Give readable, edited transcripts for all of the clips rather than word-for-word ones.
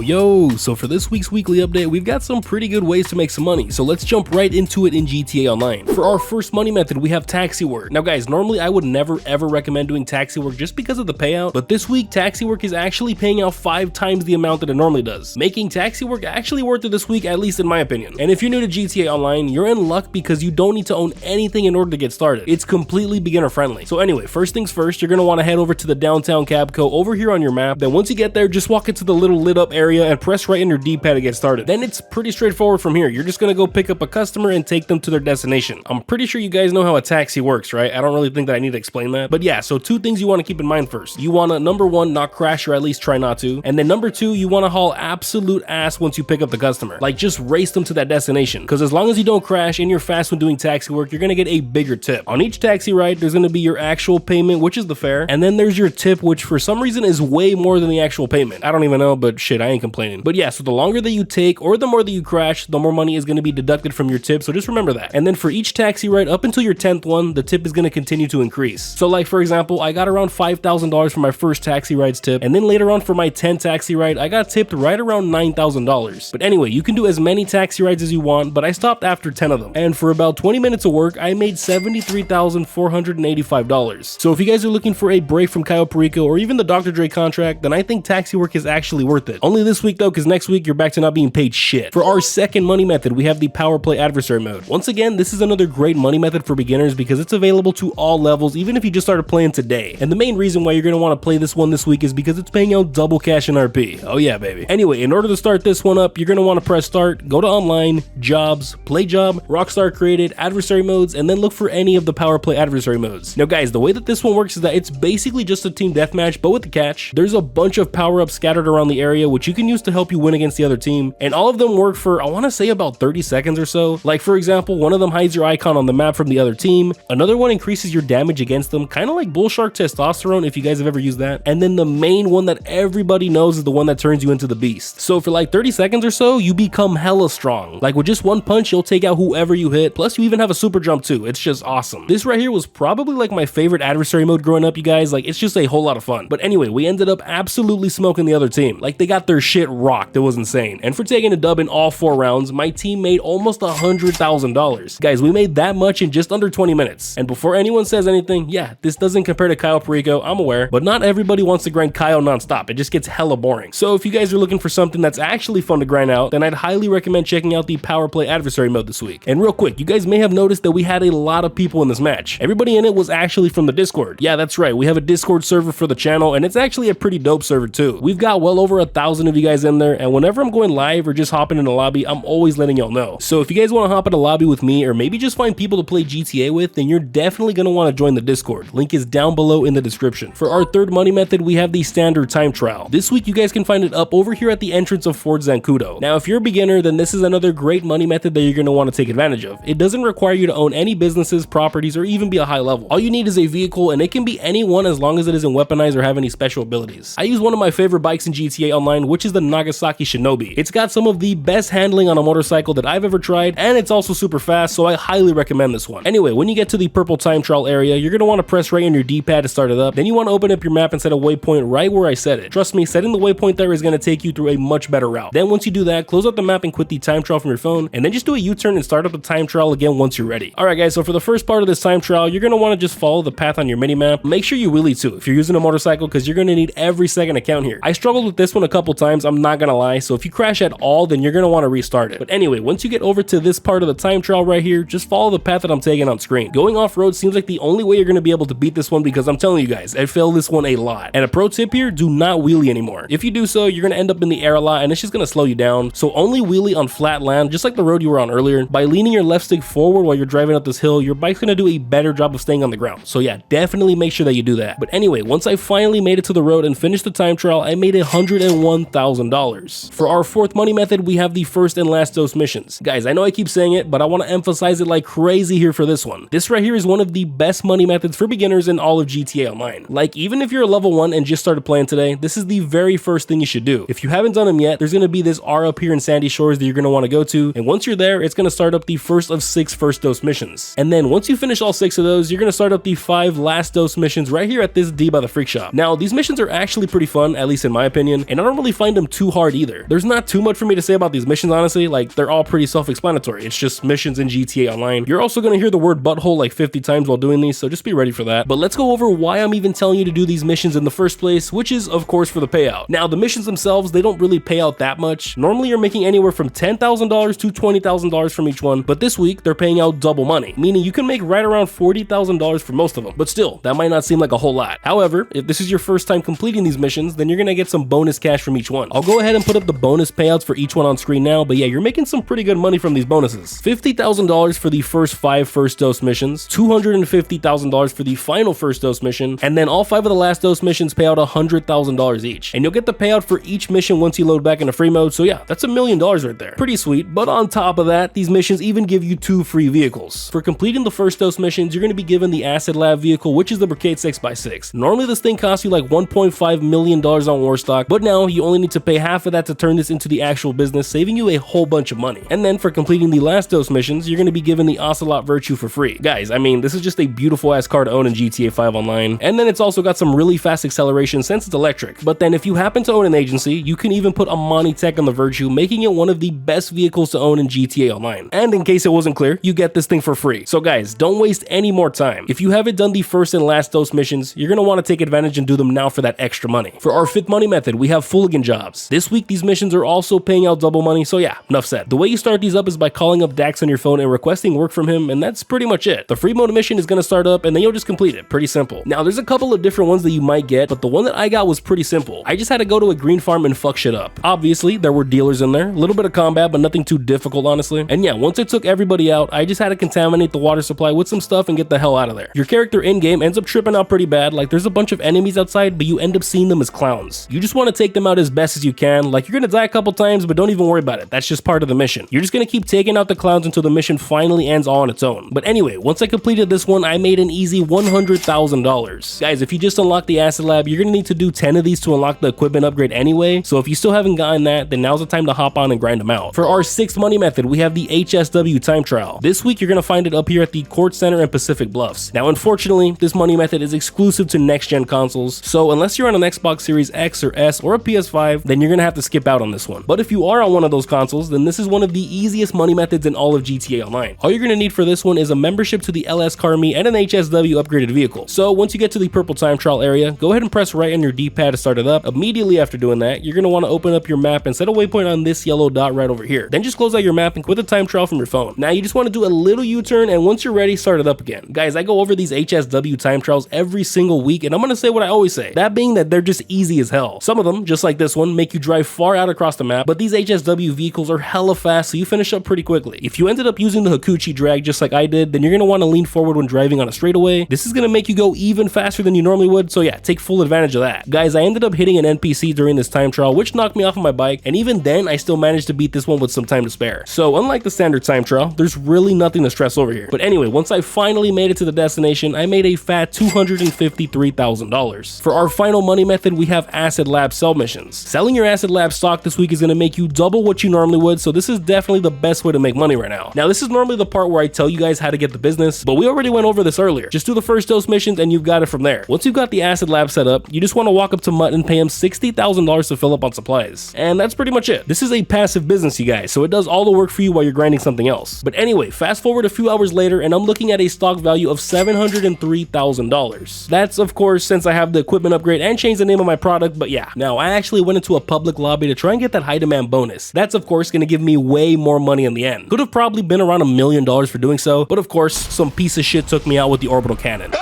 Yo, so for this week's weekly update, we've got some pretty good ways to make some money, so let's jump right into it in GTA Online. For our first money method, we have taxi work. Now guys, normally I would never ever recommend doing taxi work just because of the payout, but this week taxi work is actually paying out 5 times the amount that it normally does, making taxi work actually worth it this week, at least in my opinion. And if you're new to GTA Online, you're in luck because you don't need to own anything in order to get started. It's completely beginner friendly. So anyway, first things first, you're gonna want to head over to the downtown Cabco over here on your map. Then once you get there, just walk into the little lit up area and press right in your D-pad to get started. Then it's pretty straightforward from here. You're just gonna go pick up a customer and take them to their destination. I'm pretty sure you guys know how a taxi works, right? I don't really think that I need to explain that. But yeah, so 2 things you want to keep in mind first. You want to, number 1, not crash, or at least try not to. And then number 2, you want to haul absolute ass once you pick up the customer. Like, just race them to that destination. Because as long as you don't crash and you're fast when doing taxi work, you're gonna get a bigger tip. On each taxi ride, there's gonna be your actual payment, which is the fare. And then there's your tip, which for some reason is way more than the actual payment. I don't even know, but shit, I ain't complaining. But yeah, so the longer that you take or the more that you crash, the more money is going to be deducted from your tip, so just remember that. And then for each taxi ride up until your 10th one, the tip is going to continue to increase. So like for example, I got around $5,000 for my first taxi ride's tip, and then later on for my 10th taxi ride, I got tipped right around $9,000. But anyway, you can do as many taxi rides as you want, but I stopped after 10 of them. And for about 20 minutes of work, I made $73,485. So if you guys are looking for a break from Cayo Perico or even the Dr. Dre contract, then I think taxi work is actually worth it. Only this week though, because next week you're back to not being paid shit. For our second money method, we have the power play adversary mode. Once again, this is another great money method for beginners because it's available to all levels, even if you just started playing today. And the main reason why you're going to want to play this one this week is because it's paying out double cash in RP. Oh yeah, baby. Anyway, in order to start this one up, you're going to want to press start, go to online, jobs, play job, Rockstar created, adversary modes, and then look for any of the power play adversary modes. Now guys, the way that this one works is that it's basically just a team deathmatch, but with the catch. There's a bunch of power-ups scattered around the area, which you can use to help you win against the other team, and all of them work for, I want to say, about 30 seconds or so. Like for example, one of them hides your icon on the map from the other team, another one increases your damage against them, kind of like Bull Shark Testosterone if you guys have ever used that, and then the main one that everybody knows is the one that turns you into the beast. So for like 30 seconds or so, you become hella strong. Like with just one punch, you'll take out whoever you hit, plus you even have a super jump too. It's just awesome. This right here was probably like my favorite adversary mode growing up, you guys. Like, it's just a whole lot of fun. But anyway, we ended up absolutely smoking the other team. Like, they got their shit rocked. It was insane. And for taking a dub in all 4 rounds, my team made almost $100,000. Guys, we made that much in just under 20 minutes. And before anyone says anything, yeah, this doesn't compare to Cayo Perico, I'm aware, but not everybody wants to grind Cayo nonstop. It just gets hella boring. So if you guys are looking for something that's actually fun to grind out, then I'd highly recommend checking out the power play adversary mode this week. And real quick, you guys may have noticed that we had a lot of people in this match. Everybody in it was actually from the Discord. Yeah, that's right. We have a Discord server for the channel, and it's actually a pretty dope server too. We've got well over 1,000 of you guys in there, and whenever I'm going live or just hopping in a lobby, I'm always letting y'all know. So if you guys want to hop in a lobby with me, or maybe just find people to play GTA with, then you're definitely going to want to join the Discord. Link is down below in the description. For our third money method, we have the standard time trial. This week you guys can find it up over here at the entrance of Fort Zancudo. Now if you're a beginner, then this is another great money method that you're going to want to take advantage of. It doesn't require you to own any businesses, properties, or even be a high level. All you need is a vehicle, and it can be any one as long as it isn't weaponized or have any special abilities. I use one of my favorite bikes in GTA Online, which is the Nagasaki Shinobi. It's got some of the best handling on a motorcycle that I've ever tried, and it's also super fast, so I highly recommend this one. Anyway, when you get to the purple time trial area, you're going to want to press right on your D-pad to start it up. Then you want to open up your map and set a waypoint right where I set it. Trust me, setting the waypoint there is going to take you through a much better route. Then once you do that, close out the map and quit the time trial from your phone, and then just do a U-turn and start up the time trial again once you're ready. Alright guys, so for the first part of this time trial, you're going to want to just follow the path on your mini-map. Make sure you wheelie too if you're using a motorcycle, because you're going to need every second to count here. I struggled with this one a couple times, I'm not going to lie, so if you crash at all, then you're going to want to restart it. But anyway, once you get over to this part of the time trial right here, just follow the path that I'm taking on screen. Going off-road seems like the only way you're going to be able to beat this one, because I'm telling you guys, I failed this one a lot. And a pro tip here, do not wheelie anymore. If you do so, you're going to end up in the air a lot, and it's just going to slow you down. So only wheelie on flat land, just like the road you were on earlier. By leaning your left stick forward while you're driving up this hill, your bike's going to do a better job of staying on the ground. So yeah, definitely make sure that you do that. But anyway, once I finally made it to the road and finished the time trial, I made $101,000. For our fourth money method, we have the first and last dose missions. Guys, I know I keep saying it, but I want to emphasize it like crazy here for this one. This right here is one of the best money methods for beginners in all of GTA Online. Like, even if you're a level 1 and just started playing today, this is the very first thing you should do. If you haven't done them yet, there's going to be this R up here in Sandy Shores that you're going to want to go to, and once you're there, it's going to start up the first of 6 first dose missions. And then once you finish all 6 of those, you're going to start up the 5 last dose missions right here at this D by the Freak Shop. Now, these missions are actually pretty fun, at least in my opinion, and I don't really find find them too hard either. There's not too much for me to say about these missions, honestly. Like, they're all pretty self-explanatory. It's just missions in GTA Online. You're also gonna hear the word butthole like 50 times while doing these, so just be ready for that. But let's go over why I'm even telling you to do these missions in the first place, which is of course for the payout. Now, the missions themselves, they don't really pay out that much. Normally you're making anywhere from $10,000 to $20,000 from each one, but this week they're paying out double money, meaning you can make right around $40,000 for most of them. But still, that might not seem like a whole lot. However, if this is your first time completing these missions, then you're gonna get some bonus cash from each one. I'll go ahead and put up the bonus payouts for each one on screen now, but yeah, you're making some pretty good money from these bonuses. $50,000 for the first 5 first dose missions, $250,000 for the final first dose mission, and then all 5 of the last dose missions pay out $100,000 each. And you'll get the payout for each mission once you load back into free mode, so yeah, that's $1 million right there. Pretty sweet, but on top of that, these missions even give you 2 free vehicles. For completing the first dose missions, you're going to be given the Acid Lab vehicle, which is the Brigade 6x6. Normally this thing costs you like $1.5 million on Warstock, but now you only need to pay half of that to turn this into the actual business, saving you a whole bunch of money. And then for completing the last dose missions, you're going to be given the Ocelot Virtue for free. Guys, I mean, this is just a beautiful ass car to own in GTA 5 Online. And then it's also got some really fast acceleration since it's electric. But then if you happen to own an agency, you can even put a Monty Tech on the Virtue, making it one of the best vehicles to own in GTA Online. And in case it wasn't clear, you get this thing for free. So guys, don't waste any more time. If you haven't done the first and last dose missions, you're going to want to take advantage and do them now for that extra money. For our 5th money method, we have Favon Jobs. This week, these missions are also paying out double money, so yeah, enough said. The way you start these up is by calling up Dax on your phone and requesting work from him, and that's pretty much it. The free mode mission is going to start up, and then you'll just complete it. Pretty simple. Now, there's a couple of different ones that you might get, but the one that I got was pretty simple. I just had to go to a green farm and fuck shit up. Obviously, there were dealers in there, a little bit of combat, but nothing too difficult, honestly. And yeah, once I took everybody out, I just had to contaminate the water supply with some stuff and get the hell out of there. Your character in-game ends up tripping out pretty bad. Like, there's a bunch of enemies outside, but you end up seeing them as clowns. You just want to take them out as best as you can. Like, you're gonna die a couple times, but don't even worry about it. That's just part of the mission. You're just gonna keep taking out the clowns until the mission finally ends all on its own. But anyway, once I completed this one, I made an easy $100,000. Guys, if you just unlocked the Acid Lab, you're gonna need to do 10 of these to unlock the equipment upgrade anyway. So if you still haven't gotten that, then now's the time to hop on and grind them out. For our 6th money method, we have the HSW Time Trial. This week, you're gonna find it up here at the Court Center in Pacific Bluffs. Now, unfortunately, this money method is exclusive to next-gen consoles, so unless you're on an Xbox Series X or S or a PS5, then you're gonna have to skip out on this one. But if you are on one of those consoles, then this is one of the easiest money methods in all of GTA Online. All you're gonna need for this one is a membership to the LS Car Meet and an HSW upgraded vehicle. So once you get to the purple time trial area, go ahead and press right on your D-pad to start it up. Immediately after doing that, you're gonna want to open up your map and set a waypoint on this yellow dot right over here. Then just close out your map and quit the time trial from your phone. Now you just want to do a little U-turn, and once you're ready, start it up again. Guys, I go over these HSW time trials every single week, and I'm gonna say what I always say. That being that they're just easy as hell. Some of them, just like this one, make you drive far out across the map, but these HSW vehicles are hella fast, so you finish up pretty quickly. If you ended up using the Hakuchi drag just like I did, then you're gonna want to lean forward when driving on a straightaway. This is gonna make you go even faster than you normally would, so yeah, take full advantage of that. Guys, I ended up hitting an NPC during this time trial, which knocked me off of my bike, and even then, I still managed to beat this one with some time to spare. So unlike the standard time trial, there's really nothing to stress over here. But anyway, once I finally made it to the destination, I made a fat $253,000. For our final money method, we have Acid Lab sell missions. Selling your Acid Lab stock this week is gonna make you double what you normally would, so this is definitely the best way to make money right now. Now, this is normally the part where I tell you guys how to get the business, but we already went over this earlier. Just do the first dose missions and you've got it from there. Once you've got the Acid Lab set up, you just want to walk up to Mutt and pay him $60,000 to fill up on supplies. And that's pretty much it. This is a passive business, you guys, so it does all the work for you while you're grinding something else. But anyway, fast forward a few hours later and I'm looking at a stock value of $703,000. That's, of course, since I have the equipment upgrade and changed the name of my product, but yeah. Now, I actually went into a public lobby to try and get that high demand bonus. That's, of course, going to give me way more money in the end. Could have probably been around $1 million for doing so, but of course, some piece of shit took me out with the orbital cannon.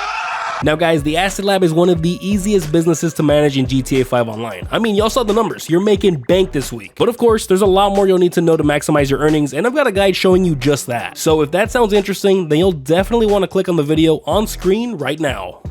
Now guys, the Acid Lab is one of the easiest businesses to manage in GTA 5 Online. I mean, y'all saw the numbers, you're making bank this week. But of course, there's a lot more you'll need to know to maximize your earnings, and I've got a guide showing you just that. So if that sounds interesting, then you'll definitely want to click on the video on screen right now.